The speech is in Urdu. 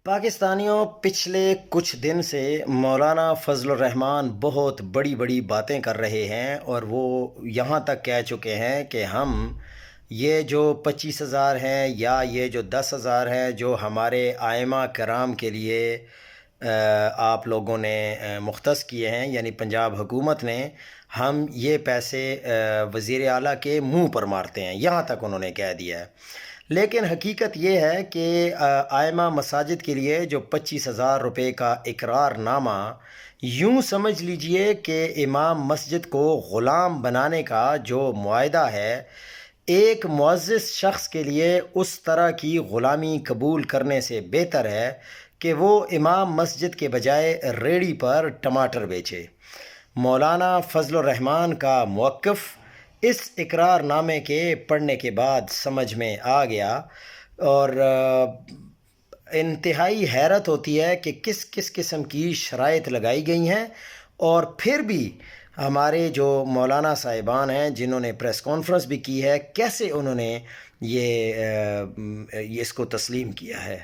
پاکستانیوں پچھلے کچھ دن سے مولانا فضل الرحمان بہت بڑی بڑی باتیں کر رہے ہیں، اور وہ یہاں تک کہہ چکے ہیں کہ ہم یہ جو 25,000 ہیں یا یہ جو 10,000 ہیں جو ہمارے ائمہ کرام کے لیے آپ لوگوں نے مختص کیے ہیں، یعنی پنجاب حکومت نے، ہم یہ پیسے وزیر اعلیٰ کے منہ پر مارتے ہیں، یہاں تک انہوں نے کہہ دیا ہے۔ لیکن حقیقت یہ ہے کہ ائمہ مساجد کے لیے جو 25,000 روپے کا اقرار نامہ، یوں سمجھ لیجئے کہ امام مسجد کو غلام بنانے کا جو معاہدہ ہے، ایک معزز شخص کے لیے اس طرح کی غلامی قبول کرنے سے بہتر ہے کہ وہ امام مسجد کے بجائے ریڑھی پر ٹماٹر بیچے۔ مولانا فضل الرحمان کا موقف اس اقرار نامے کے پڑھنے کے بعد سمجھ میں آ گیا، اور انتہائی حیرت ہوتی ہے کہ کس کس قسم کی شرائط لگائی گئی ہیں، اور پھر بھی ہمارے جو مولانا صاحبان ہیں جنہوں نے پریس کانفرنس بھی کی ہے، کیسے انہوں نے یہ اس کو تسلیم کیا ہے۔